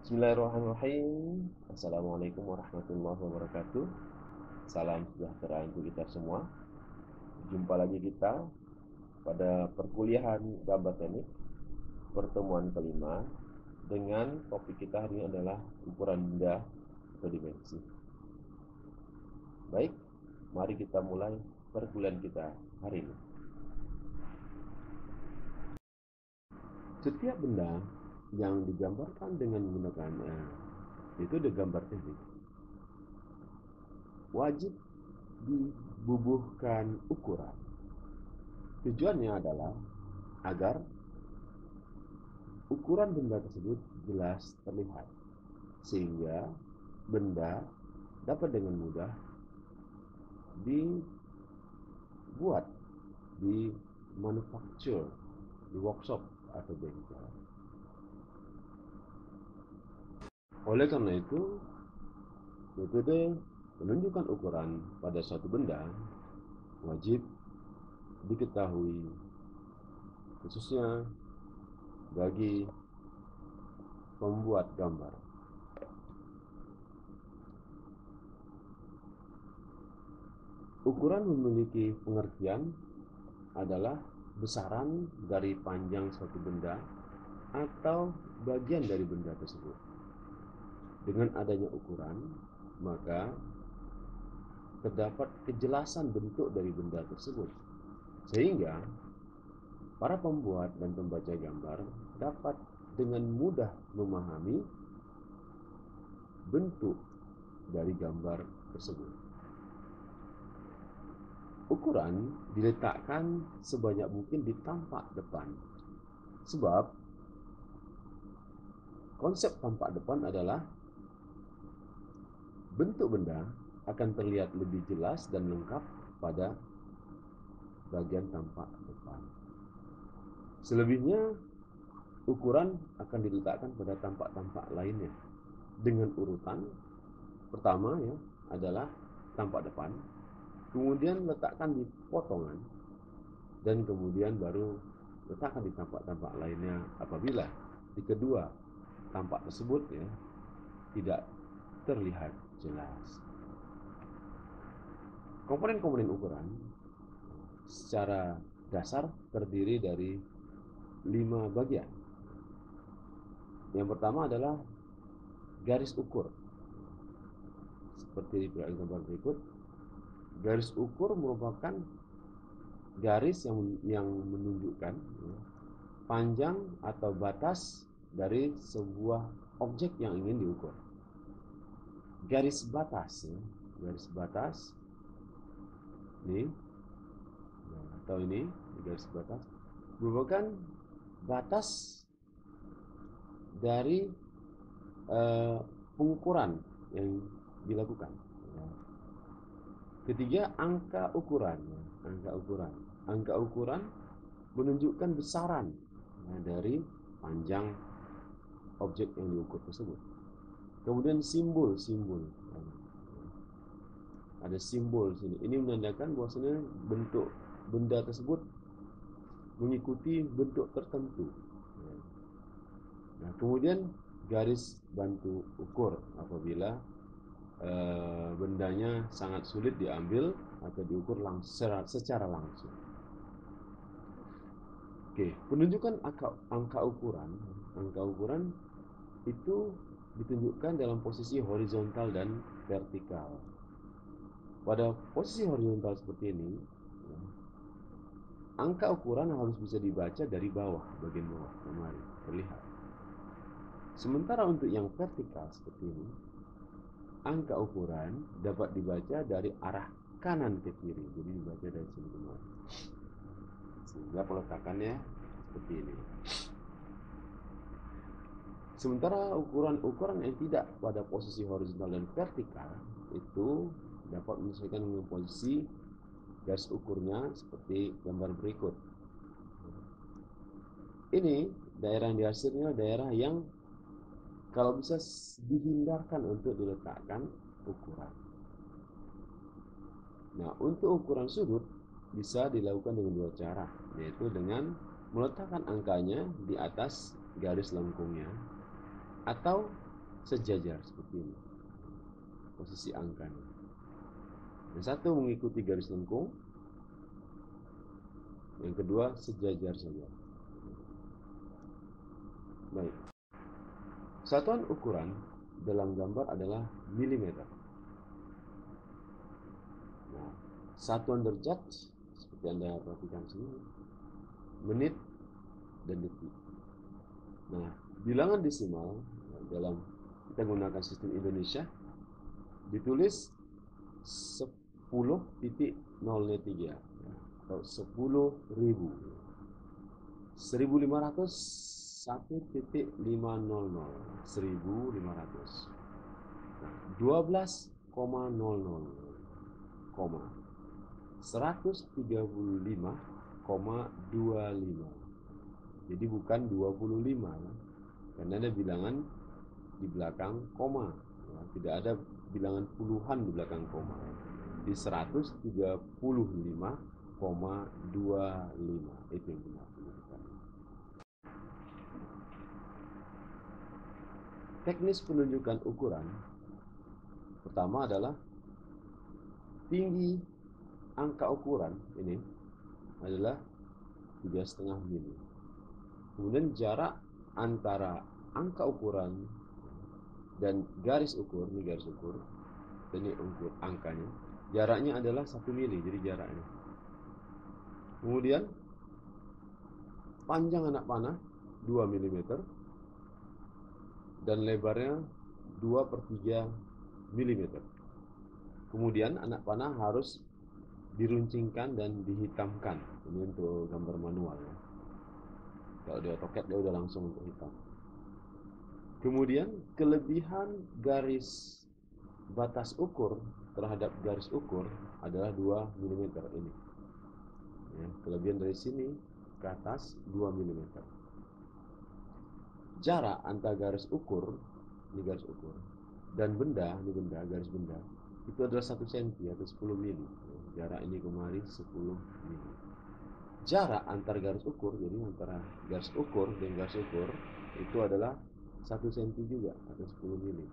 Bismillahirrahmanirrahim. Assalamualaikum warahmatullahi wabarakatuh. Salam sejahtera untuk kita semua. Jumpa lagi kita pada perkuliahan gambar teknik pertemuan kelima, dengan topik kita hari ini adalah ukuran benda atau dimensi. Baik, mari kita mulai perkuliahan kita hari ini. Setiap benda yang digambarkan dengan menggunakan itu gambar teknik wajib dibubuhkan ukuran. Tujuannya adalah agar ukuran benda tersebut jelas terlihat, sehingga benda dapat dengan mudah dibuat di manufacture, di workshop atau bengkel. Oleh karena itu, metode menunjukkan ukuran pada suatu benda wajib diketahui, khususnya bagi pembuat gambar. Ukuran memiliki pengertian adalah besaran dari panjang suatu benda atau bagian dari benda tersebut. Dengan adanya ukuran, maka terdapat kejelasan bentuk dari benda tersebut, sehingga para pembuat dan pembaca gambar dapat dengan mudah memahami bentuk dari gambar tersebut. Ukuran diletakkan sebanyak mungkin di tampak depan, sebab konsep tampak depan adalah bentuk benda akan terlihat lebih jelas dan lengkap pada bagian tampak depan. Selebihnya, ukuran akan diletakkan pada tampak-tampak lainnya dengan urutan. Pertama adalah tampak depan, kemudian letakkan di potongan, dan kemudian baru letakkan di tampak-tampak lainnya apabila di kedua tampak tersebut tidak terlihat jelas. Komponen-komponen ukuran secara dasar terdiri dari 5 bagian. Yang pertama adalah garis ukur. Seperti di gambar berikut, garis ukur merupakan garis yang menunjukkan panjang atau batas dari sebuah objek yang ingin diukur. Garis batas, garis batas ini atau ini garis batas merupakan batas dari pengukuran yang dilakukan. Ketiga, angka ukuran. Angka ukuran menunjukkan besaran dari panjang objek yang diukur tersebut. Kemudian simbol. Ada simbol sini. Ini menandakan bahwasanya bentuk benda tersebut mengikuti bentuk tertentu. Nah, kemudian garis bantu ukur apabila bendanya sangat sulit diambil atau diukur secara langsung. Oke, penunjukan angka ukuran. Angka ukuran itu ditunjukkan dalam posisi horizontal dan vertikal. Pada posisi horizontal seperti ini, angka ukuran harus bisa dibaca dari bawah, bagian bawah, kemari, terlihat. Sementara untuk yang vertikal seperti ini, angka ukuran dapat dibaca dari arah kanan ke kiri, jadi dibaca dari sini kemari. Sehingga peletakannya seperti ini. Sementara ukuran yang tidak pada posisi horizontal dan vertikal itu dapat menyesuaikan dengan posisi garis ukurnya seperti gambar berikut. Ini daerah yang dihasilkan daerah yang kalau bisa dihindarkan untuk diletakkan ukuran. Nah, untuk ukuran sudut bisa dilakukan dengan dua cara, yaitu dengan meletakkan angkanya di atas garis lengkungnya, atau sejajar seperti ini posisi angkanya. Yang satu mengikuti garis lengkung, yang kedua sejajar saja. Baik. Satuan ukuran dalam gambar adalah milimeter. Nah, satuan derajat seperti Anda perhatikan sini, menit dan detik. Nah, bilangan desimal dalam kita gunakan sistem Indonesia ditulis 10.03 atau 10.000. 1500 1.500 1500. 12,00 135,25. Jadi bukan 25 ya. Karena ada bilangan di belakang koma ya. Tidak ada bilangan puluhan di belakang koma. Di 135,25 itu yang benar. Teknis penunjukan ukuran pertama adalah tinggi angka ukuran ini adalah 3,5 mili. Kemudian jarak antara angka ukuran dan garis ukur, ini garis ukur, dan ini ukur angkanya, jaraknya adalah 1 mili, jadi jaraknya. Kemudian panjang anak panah 2 mm dan lebarnya 2/3 mm. Kemudian anak panah harus diruncingkan dan dihitamkan. Ini untuk gambar manual ya. Kalau di AutoCAD dia udah langsung untuk hitam. Kemudian kelebihan garis batas ukur terhadap garis ukur adalah 2 mm ini. Ya, kelebihan dari sini ke atas 2 mm. Jarak antara garis ukur, ini garis ukur, dan benda, ini benda, garis benda, itu adalah 1 cm atau 10 mili. Jarak ini kemari 10 mili. Jarak antar garis ukur, jadi antara garis ukur dan garis ukur, itu adalah 1 cm juga atau 10 mili.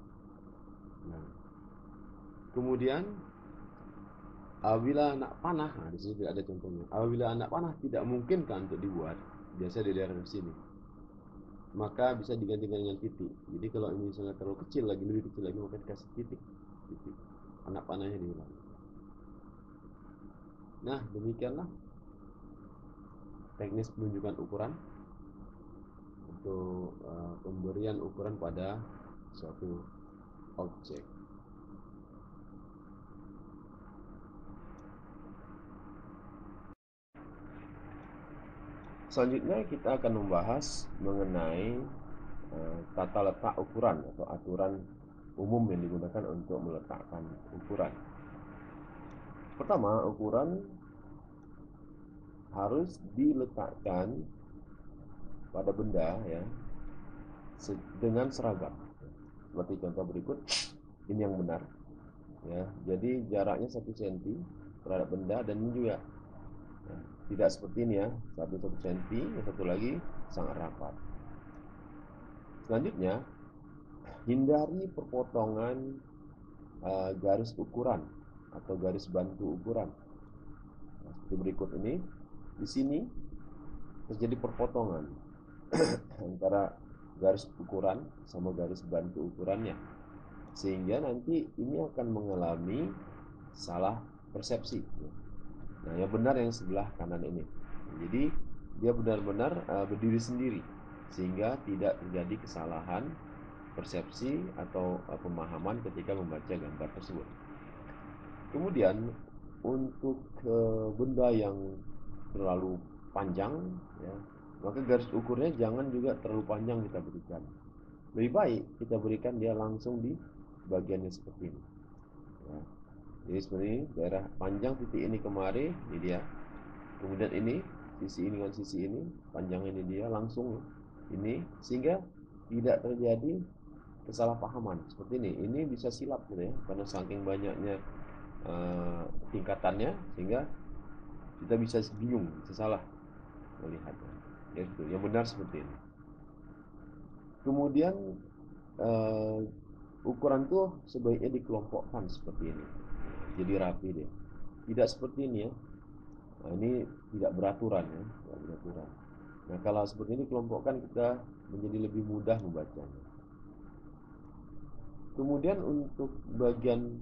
Nah, kemudian apabila anak panah, nah di sini tidak ada contohnya. Apabila anak panah tidak memungkinkan untuk dibuat, biasa di daerah sini, maka bisa digantikan dengan titik. Jadi kalau ini misalnya terlalu kecil lagi, lebih kecil lagi, maka dikasih titik. Anak panahnya dihilang. Nah, demikianlah teknis penunjukan ukuran untuk pemberian ukuran pada suatu objek. Selanjutnya kita akan membahas mengenai tata letak ukuran atau aturan umum yang digunakan untuk meletakkan ukuran. Pertama, ukuran harus diletakkan pada benda ya dengan seragam. Seperti contoh berikut, ini yang benar ya. Jadi jaraknya 1 cm terhadap benda, dan ini juga ya, tidak seperti ini ya, 1 cm, yang satu lagi sangat rapat. Selanjutnya, hindari perpotongan garis ukuran atau garis bantu ukuran. Nah, seperti berikut ini. Di sini terjadi perpotongan antara garis ukuran sama garis bantu ukurannya, sehingga nanti ini akan mengalami salah persepsi. Nah, yang benar yang sebelah kanan ini. Jadi dia benar-benar berdiri sendiri, sehingga tidak terjadi kesalahan persepsi atau pemahaman ketika membaca gambar tersebut. Kemudian untuk benda yang terlalu panjang ya, maka garis ukurnya jangan juga terlalu panjang kita berikan. Lebih baik kita berikan dia langsung di bagiannya seperti ini ya. Jadi seperti ini, daerah panjang titik ini kemari, ini dia. Kemudian ini, sisi ini dengan sisi ini, panjang ini dia, langsung ini, sehingga tidak terjadi kesalahpahaman seperti ini. Ini bisa silap gitu ya, karena saking banyaknya tingkatannya, sehingga kita bisa bingung, bisa salah melihatnya. Ya, itu yang benar seperti ini. Kemudian ukuran tuh sebaiknya dikelompokkan seperti ini. Jadi rapi deh. Tidak seperti ini ya. Nah, ini tidak beraturan ya, tidak beraturan. Nah, kalau seperti ini kelompokkan kita menjadi lebih mudah membacanya. Kemudian untuk bagian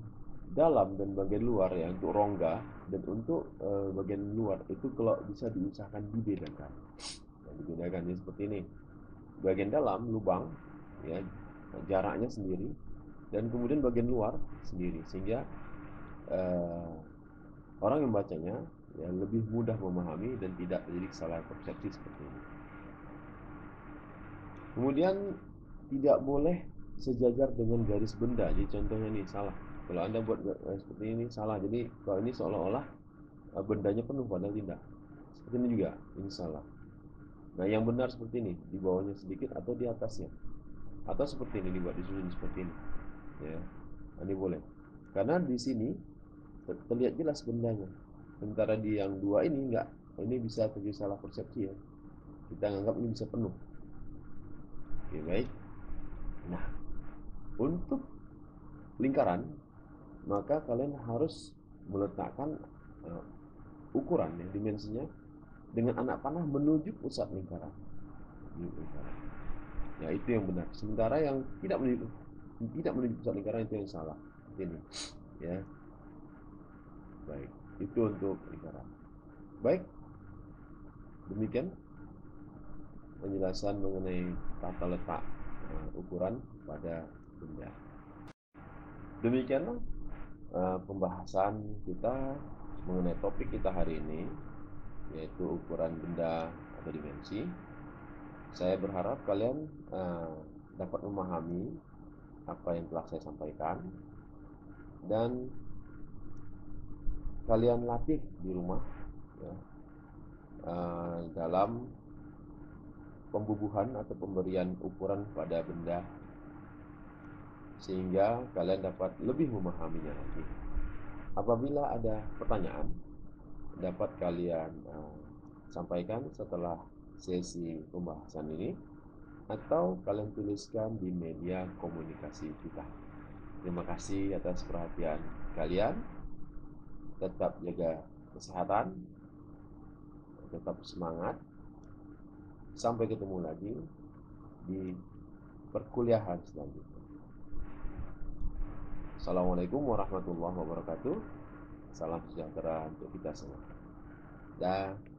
dalam dan bagian luar ya, untuk rongga dan untuk bagian luar itu kalau bisa diusahakan dibedakan. Nah, dibedakan ya seperti ini. Bagian dalam lubang ya jaraknya sendiri dan kemudian bagian luar sendiri sehingga eh, orang yang bacanya ya lebih mudah memahami dan tidak terjadi kesalahan persepsi seperti ini. Kemudian tidak boleh sejajar dengan garis benda. Jadi contohnya nih salah. Kalau Anda buat seperti ini salah. Jadi kalau ini seolah-olah bendanya penuh padahal tidak. Seperti ini juga, ini salah. Nah, yang benar seperti ini, di bawahnya sedikit atau di atasnya. Atau seperti ini dibuat disusun seperti ini. Ya. Nah, ini boleh. Karena di sini terlihat jelas bendanya. Sementara di yang dua ini enggak. Ini bisa terjadi salah persepsi ya. Kita anggap ini bisa penuh. Oke, baik. Nah, untuk lingkaran, maka kalian harus meletakkan ukuran ya, dimensinya dengan anak panah menuju pusat lingkaran. Ya, itu yang benar. Sementara yang tidak menuju pusat lingkaran itu yang salah. Ini, ya. Baik, itu untuk lingkaran. Baik, demikian penjelasan mengenai tata letak ukuran pada benda. Demikianlah pembahasan kita mengenai topik kita hari ini, yaitu ukuran benda atau dimensi. Saya berharap kalian dapat memahami apa yang telah saya sampaikan dan kalian latih di rumah ya, dalam pembubuhan atau pemberian ukuran pada benda sehingga kalian dapat lebih memahaminya lagi. Apabila ada pertanyaan dapat kalian sampaikan setelah sesi pembahasan ini atau kalian tuliskan di media komunikasi kita. Terima kasih atas perhatian kalian. Tetap jaga kesehatan, tetap semangat. Sampai ketemu lagi di perkuliahan selanjutnya. Assalamualaikum warahmatullahi wabarakatuh. Salam sejahtera untuk kita semua. Dah.